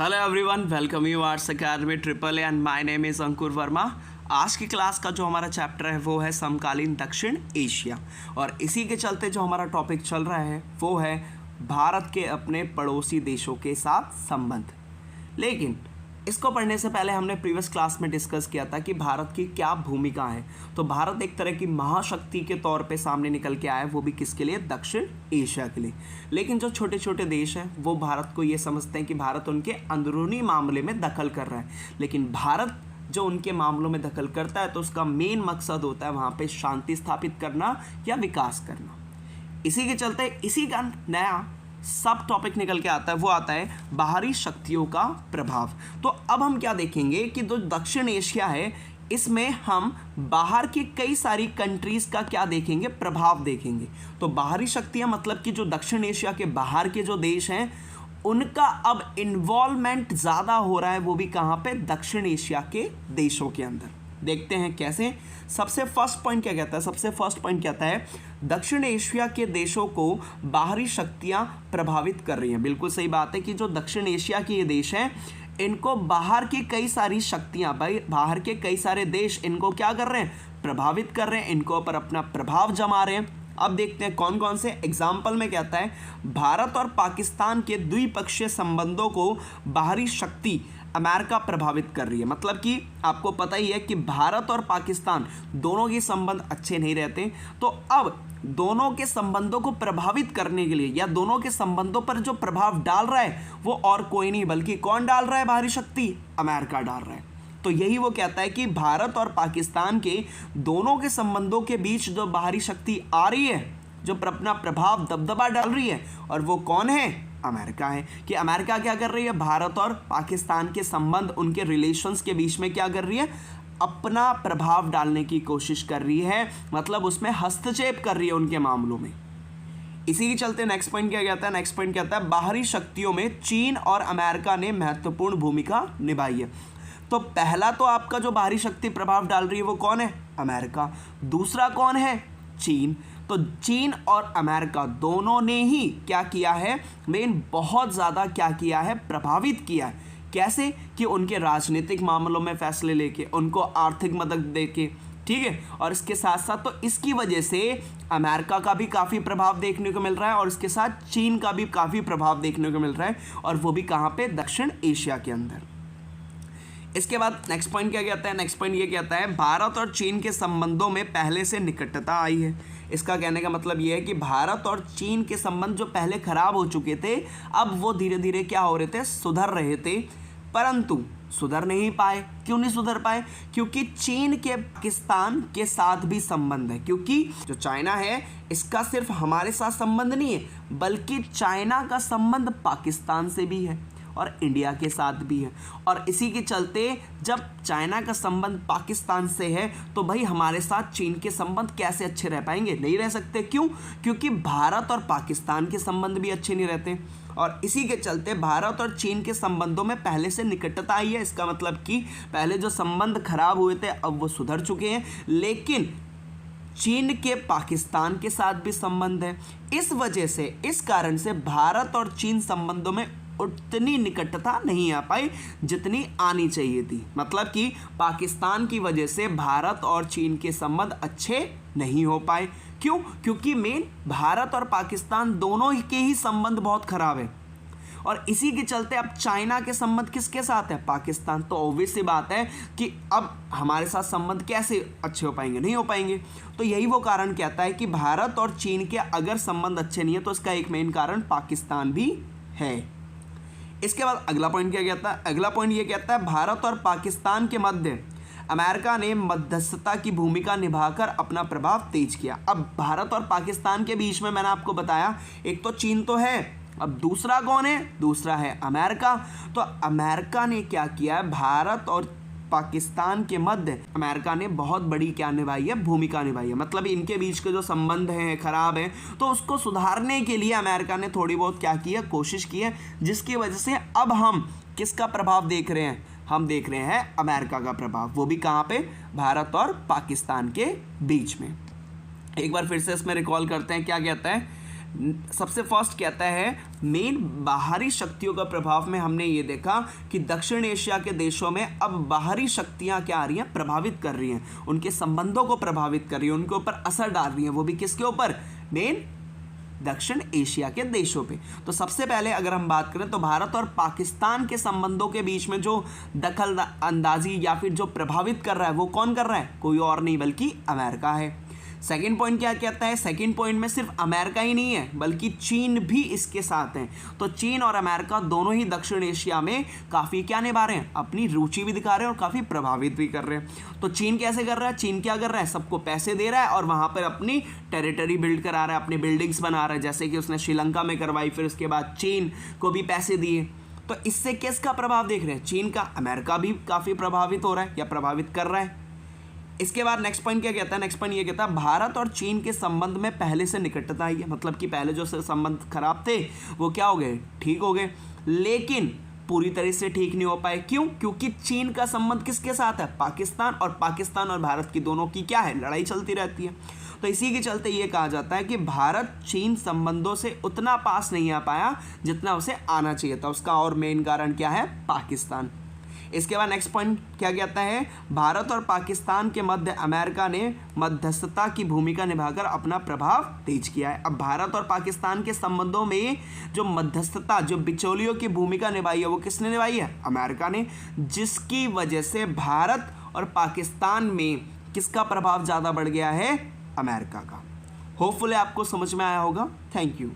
Hello everyone, welcome you arts academy triple A and my name is Ankur Verma. आज की class का जो हमारा चैप्टर है वो है समकालीन दक्षिण एशिया, और इसी के चलते जो हमारा टॉपिक चल रहा है वो है भारत के अपने पड़ोसी देशों के साथ संबंध। लेकिन इसको पढ़ने से पहले हमने प्रीवियस क्लास में डिस्कस किया था कि भारत की क्या भूमिका है। तो भारत एक तरह की महाशक्ति के तौर पे सामने निकल के आया है, वो भी किसके लिए? दक्षिण एशिया के लिए। लेकिन जो छोटे छोटे देश हैं वो भारत को ये समझते हैं कि भारत उनके अंदरूनी मामले में दखल कर रहा है। लेकिन भारत जो उनके मामलों में दखल करता है तो उसका मेन मकसद होता है वहाँ पे शांति स्थापित करना या विकास करना। इसी के चलते इसी का नया सब टॉपिक निकल के आता है, वो आता है बाहरी शक्तियों का प्रभाव। तो अब हम क्या देखेंगे कि जो दक्षिण एशिया है इसमें हम बाहर की कई सारी कंट्रीज़ का क्या देखेंगे? प्रभाव देखेंगे। तो बाहरी शक्तियाँ मतलब कि जो दक्षिण एशिया के बाहर के जो देश हैं उनका अब इन्वॉल्वमेंट ज़्यादा हो रहा है, वो भी कहाँ पे? दक्षिण एशिया के देशों के अंदर। देखते हैं कैसे। सबसे फर्स्ट पॉइंट क्या कहता है? सबसे फर्स्ट पॉइंट कहता है दक्षिण एशिया के देशों को बाहरी शक्तियां प्रभावित कर रही हैं। बिल्कुल सही बात है कि जो दक्षिण एशिया के ये देश हैं इनको बाहर की कई सारी शक्तियां, भाई बाहर के कई सारे देश इनको क्या कर रहे हैं? प्रभावित कर रहे हैं, इनको ऊपर अपना प्रभाव जमा रहे हैं। अब देखते हैं कौन कौन से। एग्जाम्पल में कहता है भारत और पाकिस्तान के द्विपक्षीय संबंधों को बाहरी शक्ति अमेरिका प्रभावित कर रही है। मतलब कि आपको पता ही है कि भारत और पाकिस्तान दोनों के संबंध अच्छे नहीं रहते, तो अब दोनों के संबंधों को प्रभावित करने के लिए या दोनों के संबंधों पर जो प्रभाव डाल रहा है वो और कोई नहीं बल्कि कौन डाल रहा है? बाहरी शक्ति अमेरिका डाल रहा है। तो यही वो कहता है कि भारत और पाकिस्तान के दोनों के संबंधों के बीच जो बाहरी शक्ति आ रही है, जो अपना प्रभाव दबदबा डाल रही है, और वो कौन है? अमेरिका है। कि अमेरिका क्या कर रही है? भारत और पाकिस्तान के संबंध, उनके रिलेशंस के बीच में क्या कर रही है? अपना प्रभाव डालने की कोशिश कर रही है, मतलब उसमें हस्तक्षेप कर रही है उनके मामलों में। इसी के चलते नेक्स्ट पॉइंट क्या कहता है? नेक्स्ट पॉइंट कहता है बाहरी शक्तियों में चीन और अमेरिका ने महत्वपूर्ण भूमिका निभाई है। तो पहला तो आपका जो बाहरी शक्ति प्रभाव डाल रही है वो कौन है? अमेरिका। दूसरा कौन है? चीन। तो चीन और अमेरिका दोनों ने ही क्या किया है? मेन बहुत ज़्यादा क्या किया है? प्रभावित किया है। कैसे? कि उनके राजनीतिक मामलों में फैसले लेके, उनको आर्थिक मदद देके, ठीक है। और इसके साथ साथ तो इसकी वजह से अमेरिका का भी काफ़ी प्रभाव देखने को मिल रहा है और इसके साथ चीन का भी काफ़ी प्रभाव देखने को मिल रहा है, और वो भी कहाँ पे? दक्षिण एशिया के अंदर। इसके बाद नेक्स्ट पॉइंट क्या कहता है? नेक्स्ट पॉइंट ये कहता है भारत और चीन के संबंधों में पहले से निकटता आई है। इसका कहने का मतलब ये है कि भारत और चीन के संबंध जो पहले खराब हो चुके थे अब वो धीरे धीरे क्या हो रहे थे? सुधर रहे थे, परंतु सुधर नहीं पाए। क्यों नहीं सुधर पाए? क्योंकि चीन के पाकिस्तान के साथ भी संबंध है। क्योंकि जो चाइना है इसका सिर्फ हमारे साथ संबंध नहीं है बल्कि चाइना का संबंध पाकिस्तान से भी है और इंडिया के साथ भी है। और इसी के चलते जब चाइना का संबंध पाकिस्तान से है तो भाई हमारे साथ चीन के संबंध कैसे अच्छे रह पाएंगे? नहीं रह सकते। क्यों? क्योंकि भारत और पाकिस्तान के संबंध भी अच्छे नहीं रहते, और इसी के चलते भारत और चीन के संबंधों में पहले से निकटता आई है। इसका मतलब कि पहले जो संबंध खराब हुए थे अब वो सुधर चुके हैं, लेकिन चीन के पाकिस्तान के साथ भी संबंध है। इस वजह से, इस कारण से भारत और चीन संबंधों में उतनी निकटता नहीं आ पाई जितनी आनी चाहिए थी। मतलब कि पाकिस्तान की वजह से भारत और चीन के संबंध अच्छे नहीं हो पाए। क्यों? क्योंकि मेन भारत और पाकिस्तान दोनों के ही संबंध बहुत खराब है, और इसी के चलते अब चाइना के संबंध किसके साथ है? पाकिस्तान। तो ऑब्वियस सी बात है कि अब हमारे साथ संबंध कैसे अच्छे हो पाएंगे? नहीं हो पाएंगे। तो यही वो कारण कहता है कि भारत और चीन के अगर संबंध अच्छे नहीं है तो इसका एक मेन कारण पाकिस्तान भी है। इसके बाद अगला पॉइंट क्या कहता है? अगला पॉइंट ये कहता है भारत और पाकिस्तान के मध्य अमेरिका ने मध्यस्थता की भूमिका निभाकर अपना प्रभाव तेज किया। अब भारत और पाकिस्तान के बीच में मैंने आपको बताया एक तो चीन तो है, अब दूसरा कौन है? दूसरा है अमेरिका। तो अमेरिका ने क्या किया है? भारत और पाकिस्तान के मध्य अमेरिका ने बहुत बड़ी क्या निभाई है? भूमिका निभाई है। मतलब इनके बीच के जो संबंध हैं खराब हैं तो उसको सुधारने के लिए अमेरिका ने थोड़ी बहुत क्या की है? कोशिश की है, जिसकी वजह से अब हम किसका प्रभाव देख रहे हैं? हम देख रहे हैं अमेरिका का प्रभाव, वो भी कहाँ पे? भारत और पाकिस्तान के बीच में। एक बार फिर से इसमें रिकॉल करते हैं क्या कहता है? सबसे फर्स्ट कहता है मेन बाहरी शक्तियों का प्रभाव में हमने ये देखा कि दक्षिण एशिया के देशों में अब बाहरी शक्तियां क्या आ रही हैं, प्रभावित कर रही हैं, उनके संबंधों को प्रभावित कर रही हैं, उनके ऊपर असर डाल रही हैं। वो भी किसके ऊपर? मेन दक्षिण एशिया के देशों पे। तो सबसे पहले अगर हम बात करें तो भारत और पाकिस्तान के संबंधों के बीच में जो दखल अंदाजी या फिर जो प्रभावित कर रहा है वो कौन कर रहा है? कोई और नहीं बल्कि अमेरिका है। सेकेंड पॉइंट क्या कहता है? सेकेंड पॉइंट में सिर्फ अमेरिका ही नहीं है बल्कि चीन भी इसके साथ हैं। तो चीन और अमेरिका दोनों ही दक्षिण एशिया में काफ़ी क्या निभा रहे हैं? अपनी रुचि भी दिखा रहे हैं और काफ़ी प्रभावित भी कर रहे हैं। तो चीन कैसे कर रहा है? चीन क्या कर रहा है? सबको पैसे दे रहा है और वहाँ पर अपनी टेरिटरी बिल्ड करा रहा है, अपनी बिल्डिंग्स बना रहा है, जैसे कि उसने श्रीलंका में करवाई, फिर उसके बाद चीन को भी पैसे दिए। तो इससे किसका प्रभाव देख रहे हैं? चीन का। अमेरिका भी काफ़ी प्रभावित हो रहा है या प्रभावित कर रहा है। इसके बाद नेक्स्ट पॉइंट क्या कहता है? नेक्स्ट पॉइंट ये कहता है भारत और चीन के संबंध में पहले से निकटता आई है, मतलब कि पहले जो संबंध खराब थे वो क्या हो गए? ठीक हो गए, लेकिन पूरी तरह से ठीक नहीं हो पाए। क्यों? क्योंकि चीन का संबंध किसके साथ है? पाकिस्तान। और पाकिस्तान और भारत की दोनों की क्या है? लड़ाई चलती रहती है। तो इसी के चलते ये कहा जाता है कि भारत चीन संबंधों से उतना पास नहीं आ पाया जितना उसे आना चाहिए था। उसका और मेन कारण क्या है? पाकिस्तान। इसके बाद नेक्स्ट पॉइंट क्या कहता है? भारत और पाकिस्तान के मध्य अमेरिका ने मध्यस्थता की भूमिका निभाकर अपना प्रभाव तेज किया है। अब भारत और पाकिस्तान के संबंधों में जो मध्यस्थता, जो बिचौलियों की भूमिका निभाई है वो किसने निभाई है? अमेरिका ने, जिसकी वजह से भारत और पाकिस्तान में किसका प्रभाव ज़्यादा बढ़ गया है? अमेरिका का। होपफुली आपको समझ में आया होगा। Thank you.